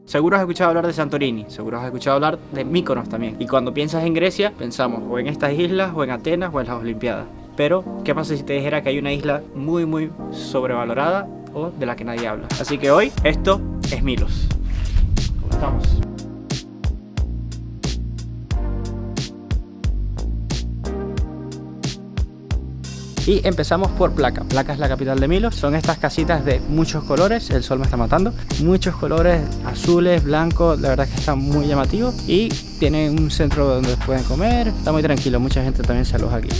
Seguro has escuchado hablar de Santorini, seguro has escuchado hablar de Mykonos también. Y cuando piensas en Grecia, pensamos o en estas islas, o en Atenas, o en las Olimpiadas. Pero, ¿qué pasa si te dijera que hay una isla muy sobrevalorada o de la que nadie habla? Así que hoy, esto es Milos. ¿Cómo estamos? Y empezamos por Plaka. Plaka es la capital de Milos. Son estas casitas de muchos colores. El sol me está matando. Muchos colores, azules, blancos. La verdad es que están muy llamativos. Y tienen un centro donde pueden comer. Está muy tranquilo. Mucha gente también se aloja aquí.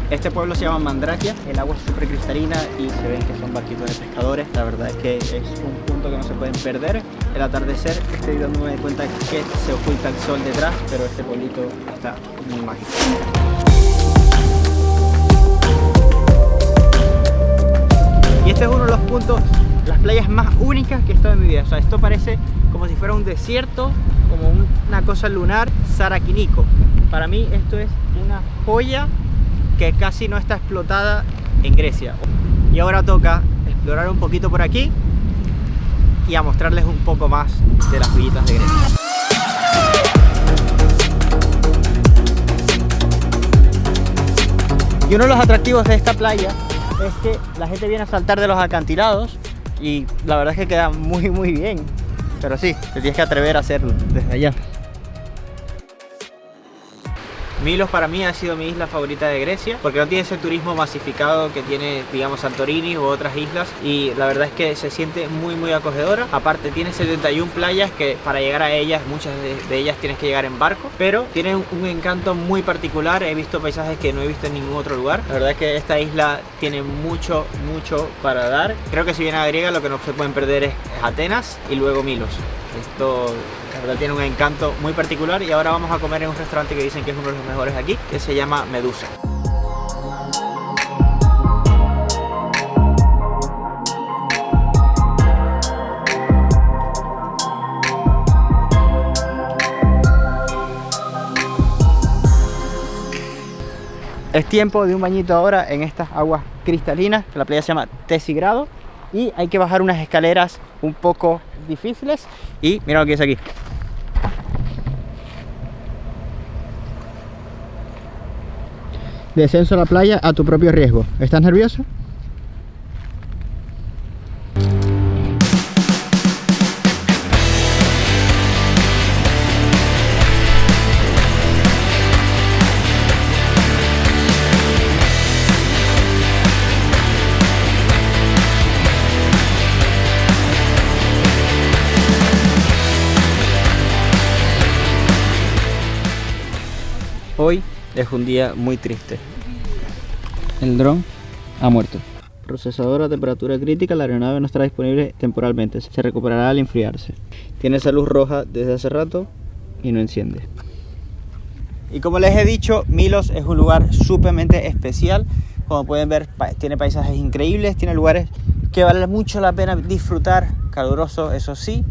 Este pueblo se llama Mandrakia, el agua es súper cristalina y se ven que son barquitos de pescadores. La verdad es que es un punto que no se pueden perder. El atardecer, estoy dándome cuenta que se oculta el sol detrás, pero este pueblito está muy mágico. Y este es uno de los puntos, las playas más únicas que he estado en mi vida. O sea, esto parece como si fuera un desierto, como una cosa lunar, Saraquinico. Para mí esto es una joya que casi no está explotada en Grecia. Y ahora toca explorar un poquito por aquí y a mostrarles un poco más de las joyitas de Grecia. Y uno de los atractivos de esta playa es que la gente viene a saltar de los acantilados y la verdad es que queda muy bien. Pero sí, te tienes que atrever a hacerlo desde allá. Milos para mí ha sido mi isla favorita de Grecia porque no tiene ese turismo masificado que tiene, digamos, Santorini u otras islas, y la verdad es que se siente muy acogedora. Aparte tiene 71 playas que para llegar a ellas, muchas de ellas tienes que llegar en barco, pero tiene un encanto muy particular. He visto paisajes que no he visto en ningún otro lugar. La verdad es que esta isla tiene mucho para dar. Creo que si vienen a Griega lo que no se pueden perder es Atenas y luego Milos. Esto la verdad tiene un encanto muy particular y ahora vamos a comer en un restaurante que dicen que es uno de los mejores aquí, que se llama Medusa. Es tiempo de un bañito ahora en estas aguas cristalinas, que la playa se llama Tesigrado, y hay que bajar unas escaleras un poco difíciles y mira lo que es aquí. Descenso a la playa a tu propio riesgo. ¿Estás nervioso? Hoy es un día muy triste. El dron ha muerto. Procesador a temperatura crítica, la aeronave no estará disponible temporalmente. Se recuperará al enfriarse. Tiene esa luz roja desde hace rato y no enciende. Y como les he dicho, Milos es un lugar sumamente especial. Como pueden ver, tiene paisajes increíbles, tiene lugares que vale mucho la pena disfrutar. Caluroso, eso sí,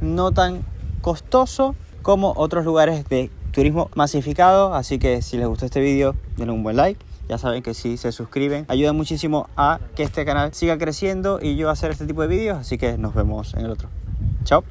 no tan costoso como otros lugares de turismo masificado. Así que si les gustó este vídeo, denle un buen like. Ya saben que si se suscriben ayuda muchísimo a que este canal siga creciendo y yo a hacer este tipo de vídeos. Así que nos vemos en el otro. Chao.